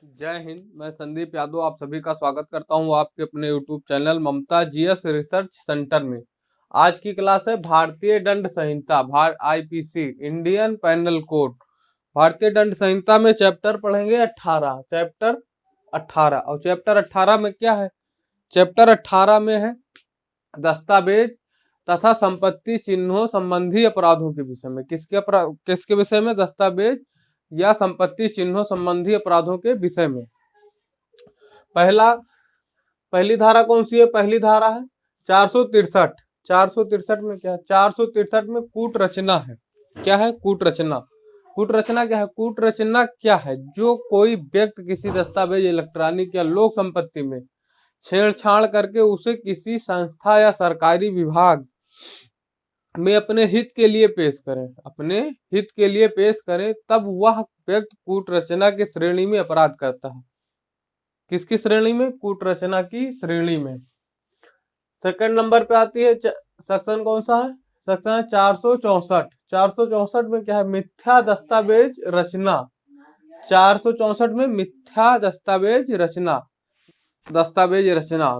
जय हिंद। मैं संदीप यादव आप सभी का स्वागत करता हूं आपके अपने YouTube चैनल ममता जीएस रिसर्च सेंटर में। आज की क्लास है भारतीय दंड संहिता आईपीसी इंडियन पेनल कोड। भारतीय दंड संहिता में चैप्टर पढ़ेंगे 18। चैप्टर 18 और चैप्टर 18 में क्या है? चैप्टर 18 में है दस्तावेज तथा संपत्ति चिन्हों संबंधी अपराधों के विषय में। किसके विषय में? दस्तावेज या संपत्ति चिन्हों संबंधी अपराधों के विषय में। पहली धारा कौन सी है? पहली धारा है 463। 463 में क्या है? 463 में कूट रचना है। क्या है? कूट रचना। कूट रचना क्या है? कूट रचना क्या है? जो कोई व्यक्ति किसी दस्तावेज, इलेक्ट्रॉनिक या लोक संपत्ति में छेड़छाड़ करके उसे किसी संस्था या सरकारी विभाग में अपने हित के लिए पेश करें, तब वह व्यक्ति कूट रचना की श्रेणी में अपराध करता है। किसकी श्रेणी में? कूट रचना की श्रेणी में। सेकंड नंबर पे आती है सेक्शन कौन सा है? सेक्शन 464। 464 में क्या है? मिथ्या दस्तावेज रचना। 464 में मिथ्या दस्तावेज रचना।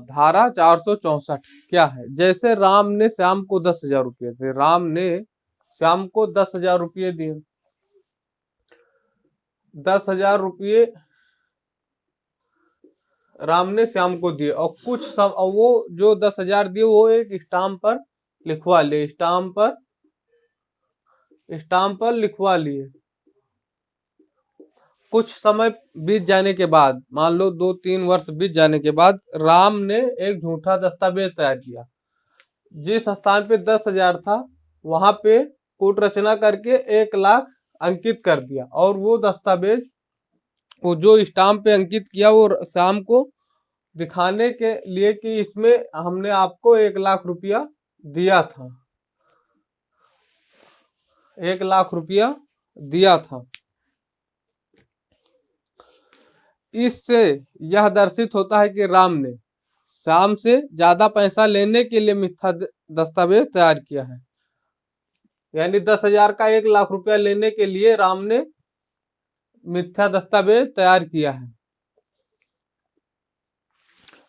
धारा 464 क्या है? जैसे राम ने श्याम को 10,000 रुपये दिए। राम ने श्याम को 10,000 रुपये दिए। 10,000 रुपये राम ने श्याम को दिए और वो जो 10,000 दिए वो एक स्टाम्प पर लिखवा लिए। स्टाम्प पर लिखवा लिए। कुछ समय बीत जाने के बाद, मान लो 2-3 वर्ष बीत जाने के बाद, राम ने एक झूठा दस्तावेज तैयार किया। जिस स्थान पे 10,000 था वहां पे कूट रचना करके 1 लाख अंकित कर दिया और वो दस्तावेज, वो जो स्टाम्प पे अंकित किया, वो श्याम को दिखाने के लिए कि इसमें हमने आपको 1 लाख रुपया दिया था। 1 लाख रुपया दिया था। इससे यह दर्शित होता है कि राम ने श्याम से ज्यादा पैसा लेने के लिए मिथ्या दस्तावेज तैयार किया है। यानी 10,000 का 1 लाख रुपया लेने के लिए राम ने मिथ्या दस्तावेज तैयार किया है।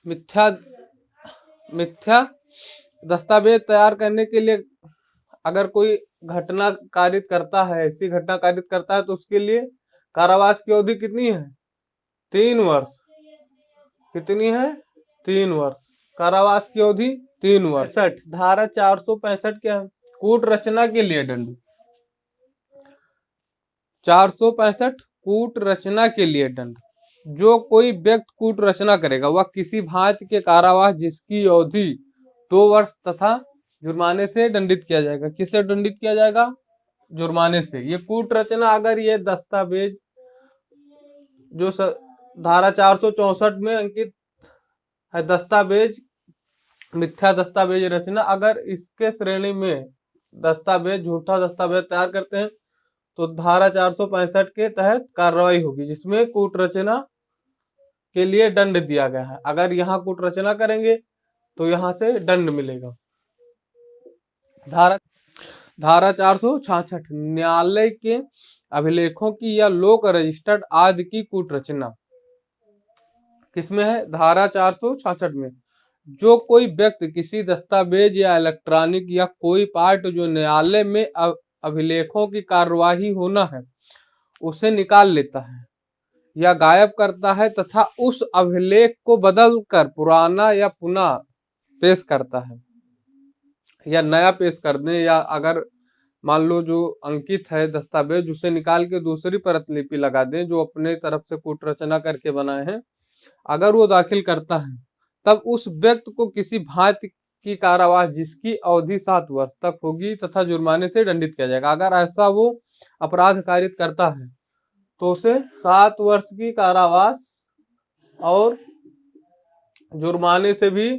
मिथ्या दस्तावेज तैयार करने के लिए अगर कोई घटना कारित करता है, ऐसी घटना कारित करता है, तो उसके लिए कारावास की अवधि कितनी है? 3 वर्ष। कितनी है? 3 वर्ष। कारावास की अवधि 3 वर्ष। धारा 465 क्या है? कूट रचना के लिए दंड। 465 कूट रचना के लिए दंड। जो कोई व्यक्ति कूट रचना करेगा वह किसी भांति के कारावास जिसकी अवधि 2 वर्ष तथा जुर्माने से दंडित किया जाएगा। किससे दंडित किया जाएगा? जुर्माने से। ये कूट रचना, अगर ये दस्तावेज जो धारा 464 में अंकित है, दस्तावेज, मिथ्या दस्तावेज रचना, अगर इसके श्रेणी में दस्तावेज, झूठा दस्तावेज तैयार करते हैं तो धारा 465 के तहत कार्रवाई होगी, जिसमें कूट रचना के लिए दंड दिया गया है। अगर यहाँ कूट रचना करेंगे तो यहाँ से दंड मिलेगा। धारा 466 न्यायालय के अभिलेखों की या लोक रजिस्टर्ड आदि की कूट रचना। किसमें है? धारा 466 में। जो कोई व्यक्ति किसी दस्तावेज या इलेक्ट्रॉनिक या कोई पार्ट जो न्यायालय में अभिलेखों की कार्यवाही होना है उसे निकाल लेता है या गायब करता है तथा उस अभिलेख को बदलकर पुराना या पुनः पेश करता है या नया पेश कर दें, या अगर मान लो जो अंकित है दस्तावेज उसे निकाल के दूसरी प्रतिलिपि लगा दें जो अपने तरफ से कूट रचना करके बनाए हैं, अगर वो दाखिल करता है तब उस व्यक्ति को किसी भांति की कारावास जिसकी अवधि 7 वर्ष तक होगी तथा जुर्माने से दंडित किया जाएगा। अगर ऐसा वो अपराध कारित करता है तो उसे 7 वर्ष की कारावास और जुर्माने से भी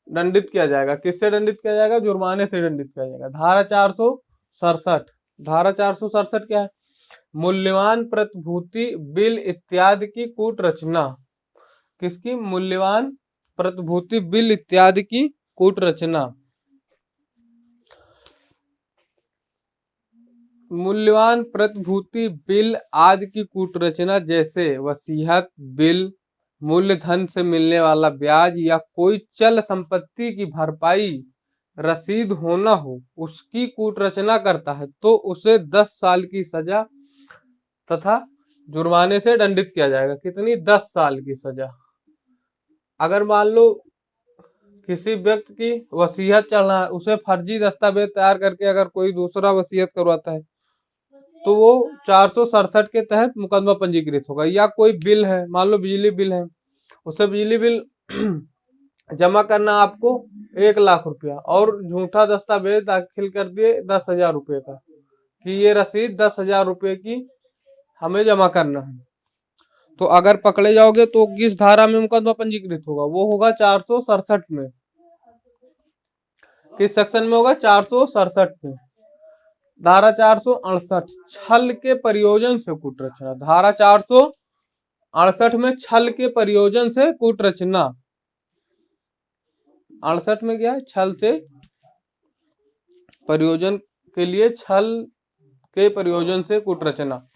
दंडित किया जाएगा। किससे दंडित किया जाएगा? जुर्माने से दंडित किया जाएगा। धारा 467। धारा 467 क्या है? मूल्यवान प्रतिभूति, बिल इत्यादि की कूट रचना। किसकी? मूल्यवान प्रतिभूति, बिल इत्यादि की कूट रचना। मूल्यवान प्रतिभूति बिल आदि की कूटरचना जैसे वसीयत बिल, मूलधन से मिलने वाला ब्याज या कोई चल संपत्ति की भरपाई रसीद होना हो, उसकी कूटरचना करता है तो उसे 10 साल की सजा तथा जुर्माने से दंडित किया जाएगा। कितनी? 10 साल की सजा। अगर मान लो किसी व्यक्ति की वसीयत चलना है, उसे फर्जी दस्तावेज तैयार करके अगर कोई दूसरा वसीयत करवाता है तो वो 467 के तहत मुकदमा पंजीकृत होगा। या कोई बिल है, मान लो बिजली बिल है, उसे बिजली बिल जमा करना आपको 1 लाख रुपया और झूठा दस्तावेज दाखिल कर दिए 10,000 रुपये का कि ये रसीद 10,000 रुपये की हमें जमा करना है, तो अगर पकड़े जाओगे तो किस धारा में मुकदमा पंजीकृत होगा? वो होगा 467 में। किस सेक्शन में होगा? 467 में। धारा 468 छल के प्रयोजन से कूटरचना। धारा 468 में छल के प्रयोजन से कूटरचना। 68 में क्या है? छल से प्रयोजन के लिए, छल के प्रयोजन से कूटरचना।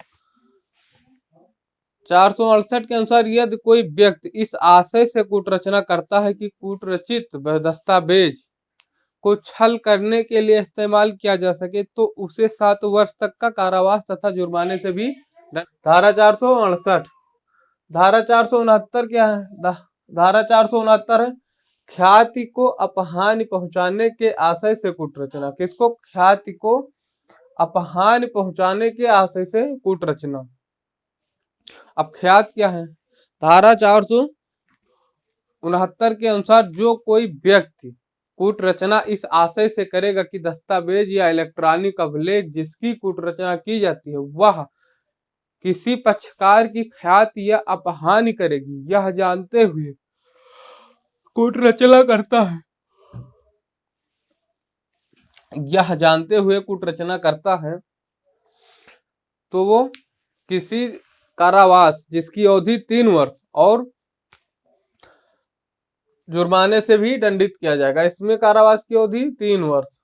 468 के अनुसार यदि कोई व्यक्ति इस आशय से कूटरचना करता है कि कूटरचित दस्तावेज को छल करने के लिए इस्तेमाल किया जा सके तो उसे 7 वर्ष तक का कारावास तथा जुर्माने से भी। धारा 468। धारा 469 क्या है? धारा 469 है ख्याति को अपहानि पहुंचाने के आशय से कूटरचना। किसको? ख्याति को अपहानि पहुंचाने के आशय से कूटरचना। अब ख्यात क्या है? धारा 469 के अनुसार जो कोई व्यक्ति कूटरचना इस आशय से करेगा कि दस्तावेज या इलेक्ट्रॉनिक अभिलेख जिसकी कूटरचना की जाती है वह किसी पक्षकार की ख्याति या अपहानि करेगी, यह जानते हुए कूटरचना करता है, यह जानते हुए कूटरचना करता है तो वो किसी कारावास जिसकी अवधि 3 वर्ष और जुर्माने से भी दंडित किया जाएगा। इसमें कारावास की अवधि 3 वर्ष।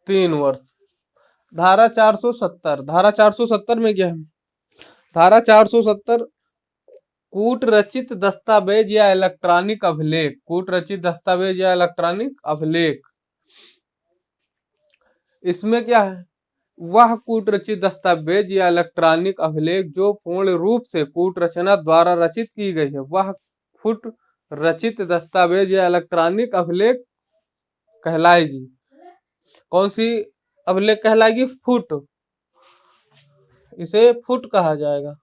3 वर्ष। धारा 470। धारा 470 में क्या है? धारा 470 कूट रचित दस्तावेज या इलेक्ट्रॉनिक अभिलेख। कूट रचित दस्तावेज या इलेक्ट्रॉनिक अभिलेख, इसमें क्या है? वह कूट रचित दस्तावेज या इलेक्ट्रॉनिक अभिलेख जो पूर्ण रूप से कूट रचना द्वारा रचित की गई है वह फुट रचित दस्तावेज या इलेक्ट्रॉनिक अभिलेख कहलाएगी। कौन सी अभिलेख कहलाएगी? फुट। इसे फुट कहा जाएगा।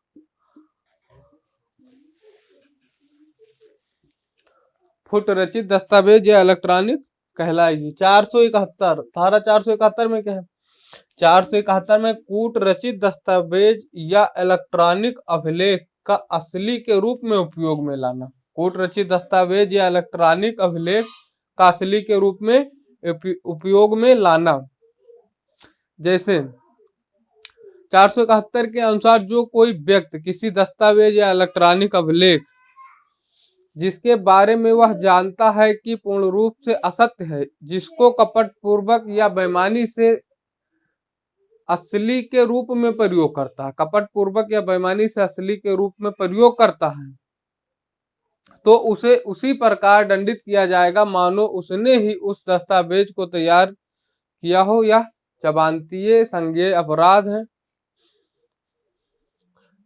फुट रचित दस्तावेज या इलेक्ट्रॉनिक कहलाएगी। 471। धारा 471 में क्या है? 471 में कूट रचित दस्तावेज या इलेक्ट्रॉनिक अभिलेख का असली के रूप में उपयोग में लाना। कूट रचित दस्तावेज या इलेक्ट्रॉनिक अभिलेख का असली के रूप में उपयोग में लाना। जैसे 471 के अनुसार जो कोई व्यक्ति किसी दस्तावेज या इलेक्ट्रॉनिक अभिलेख जिसके बारे में वह जानता है कि पूर्ण रूप से असत्य है, जिसको कपट पूर्वक या बेईमानी से असली के रूप में प्रयोग करता है, कपट पूर्वक या बेईमानी से असली के रूप में प्रयोग करता है, तो उसे उसी प्रकार दंडित किया जाएगा मानो उसने ही उस दस्तावेज को तैयार किया हो। यह जबानतीय संज्ञेय अपराध है।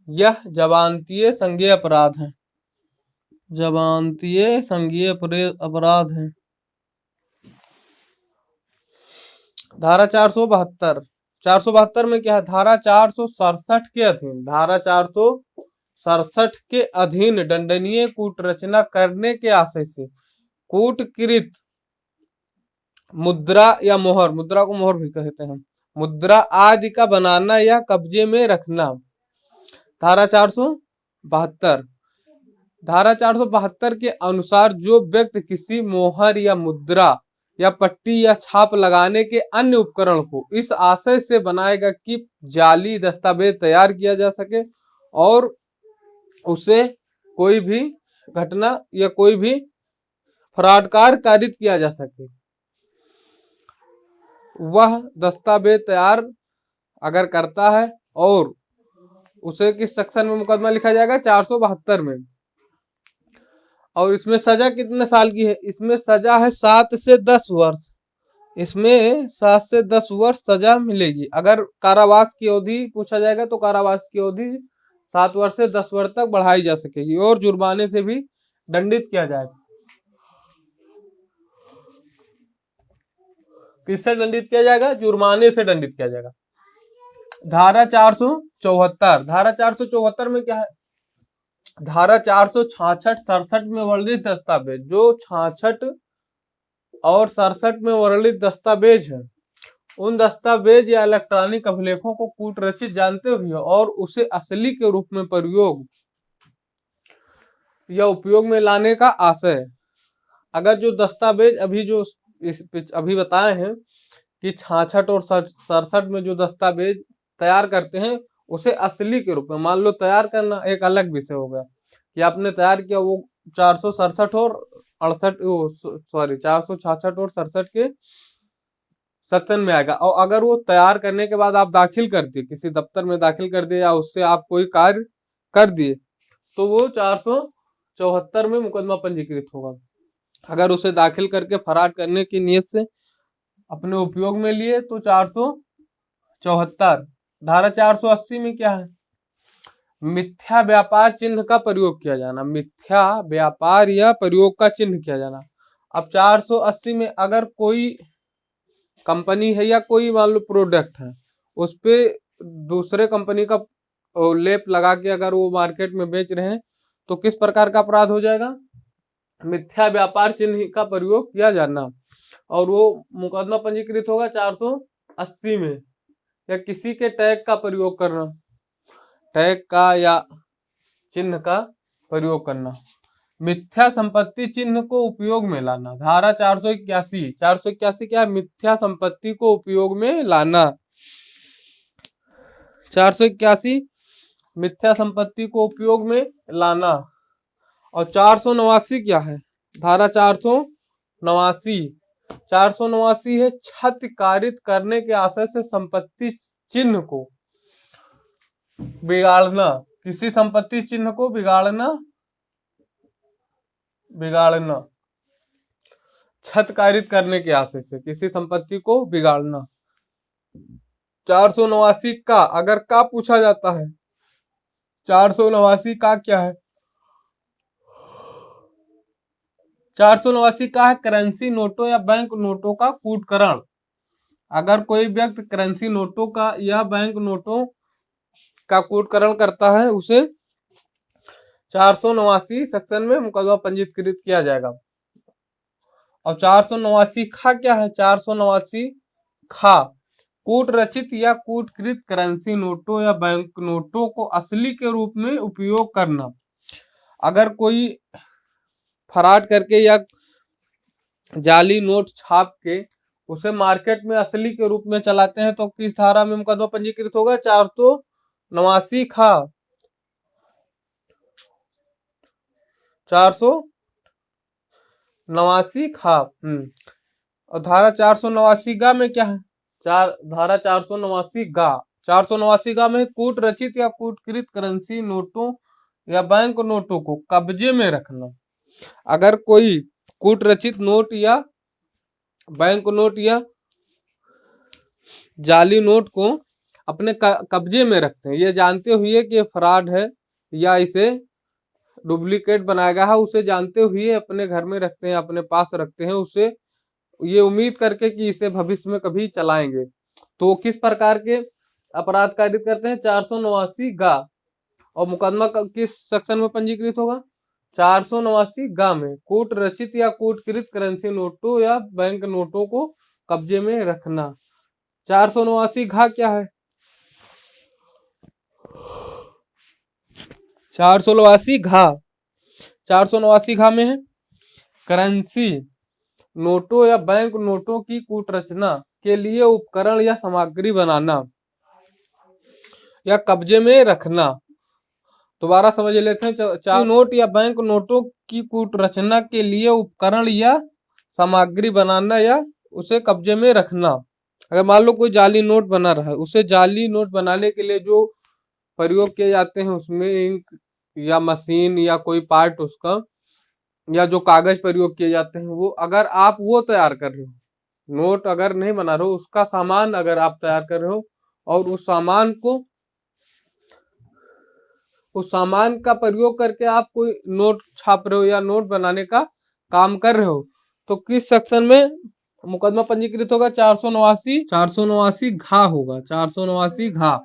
यह जबानतीय संज्ञेय अपराध है। जबानतीय संज्ञेय अपराध है। धारा 472। 472 में क्या है? धारा 467 के अधीन, धारा 467 के अधीन दंडनीय कूटरचना करने के आशय से कूटकृत मुद्रा या मोहर, मुद्रा को मोहर भी कहते हैं, मुद्रा आदि का बनाना या कब्जे में रखना। धारा 472। धारा 472 के अनुसार जो व्यक्ति किसी मोहर या मुद्रा या पट्टी या छाप लगाने के अन्य उपकरण को इस आशय से बनाएगा कि जाली दस्तावेज तैयार किया जा सके और उसे कोई भी घटना या कोई भी फ्रॉड कार्य कारित किया जा सके, वह दस्तावेज तैयार अगर करता है और उसे किस सेक्शन में मुकदमा लिखा जाएगा? 472 में। और इसमें सजा कितने साल की है? इसमें सजा है 7 से 10 वर्ष। इसमें 7 से 10 वर्ष सजा मिलेगी। अगर कारावास की अवधि पूछा जाएगा तो कारावास की अवधि 7 वर्ष से 10 वर्ष तक बढ़ाई जा सकेगी और जुर्माने से भी दंडित किया जाएगा। किससे दंडित किया जाएगा? जुर्माने से दंडित किया जाएगा। धारा 474, धारा 474 में क्या है? धारा 466 67 में वर्णित दस्तावेज, जो 66 और 67 में वर्णित दस्तावेज है, उन दस्तावेज या इलेक्ट्रॉनिक अभिलेखों को कूटरचित जानते हुए और उसे असली के रूप में प्रयोग या उपयोग में लाने का आशय। अगर जो दस्तावेज अभी बताए हैं कि 66 और 67 में जो दस्तावेज तैयार करते हैं उसे असली के रूप में, मान लो तैयार करना एक अलग विषय होगा कि आपने तैयार किया, वो 467 और 466 और 67 के सेक्शन में आएगा। और अगर वो तैयार करने के बाद आप दाखिल कर दिए, किसी दफ्तर में दाखिल कर दिए या उससे आप कोई कार्य कर दिए, तो वो 474 में मुकदमा पंजीकृत होगा। अगर उसे दाखिल करके फरार करने की नीयत से अपने उपयोग में लिए तो 474। धारा 480 में क्या है? मिथ्या व्यापार चिन्ह का प्रयोग किया जाना, मिथ्या व्यापार या प्रयोग का चिन्ह किया जाना। अब 480 में अगर कोई कंपनी है या कोई मान लो प्रोडक्ट है, उस पे दूसरे कंपनी का लेप लगा के अगर वो मार्केट में बेच रहे हैं तो किस प्रकार का अपराध हो जाएगा? मिथ्या व्यापार चिन्ह का प्रयोग किया जाना, और वो मुकदमा पंजीकृत होगा 480 में। या किसी के टैग का प्रयोग करना, टैग का या चिन्ह का प्रयोग करना। मिथ्या संपत्ति चिन्ह को उपयोग में लाना, धारा 481। 481 क्या है? मिथ्या संपत्ति को उपयोग में लाना। 481 मिथ्या संपत्ति को उपयोग में लाना। और 489 क्या है? धारा 489, 489 है क्षति कारित करने के आशय से संपत्ति चिन्ह को बिगाड़ना, किसी संपत्ति चिन्ह को बिगाड़ना, क्षत कारित करने के आशय से किसी संपत्ति को बिगाड़ना। 489 का अगर का पूछा जाता है, 489 का क्या है? 489 का है करेंसी नोटों या बैंक नोटों का कूटकरण। अगर कोई व्यक्ति करेंसी नोटों का या बैंक नोटों का कूटकरण करता है उसे 489 सेक्शन में मुकदमा पंजीकृत किया जाएगा। और 489 खा क्या है? 489 खा कूट रचित या कूटकृत करेंसी नोटों या बैंक नोटों को असली के रूप में उपयोग करना। अगर कोई फराड करके या जाली नोट छाप के उसे मार्केट में असली के रूप में चलाते हैं तो किस धारा में मुकदमा पंजीकृत होगा? 489 खा, 489 खा। और धारा 489 गा में क्या है? धारा 489 गा, 489 गा में कूट रचित या कूटकृत करेंसी नोटों या बैंक नोटों को कब्जे में रखना। अगर कोई कूट रचित नोट या बैंक नोट या जाली नोट को अपने कब्जे में रखते हैं, ये जानते हुए कि फ्रॉड है या इसे डुप्लीकेट बनाया गया है, उसे जानते हुए अपने घर में रखते हैं, अपने पास रखते हैं, उसे ये उम्मीद करके कि इसे भविष्य में कभी चलाएंगे, तो किस प्रकार के अपराध कारित करते हैं? 489 गा। और मुकदमा किस सेक्शन में पंजीकृत होगा? 489 गा में कूट रचित या कूटकृत करेंसी नोटों या बैंक नोटों को कब्जे में रखना। 489 घा क्या है? 489 घा, 489 घा में है करेंसी नोटों या बैंक नोटों की कूट रचना के लिए उपकरण या सामग्री बनाना या कब्जे में रखना। दोबारा समझ लेते हैं। नोट या बैंक नोटों की कूट रचना के लिए उपकरण या सामग्री बनाना या उसे कब्जे में रखना। अगर मान लो कोई जाली नोट बना रहा है, उसे जाली नोट बनाने के लिए जो प्रयोग किए जाते हैं उसमें इंक या मशीन या कोई पार्ट उसका, या जो कागज प्रयोग किए जाते हैं, वो अगर आप वो तैयार कर रहे हो, नोट अगर नहीं बना रहे हो, उसका सामान अगर आप तैयार कर रहे हो और उस सामान का प्रयोग करके आप कोई नोट छाप रहे हो या नोट बनाने का काम कर रहे हो, तो किस सेक्शन में मुकदमा पंजीकृत होगा? 489 घा होगा, 489 घा।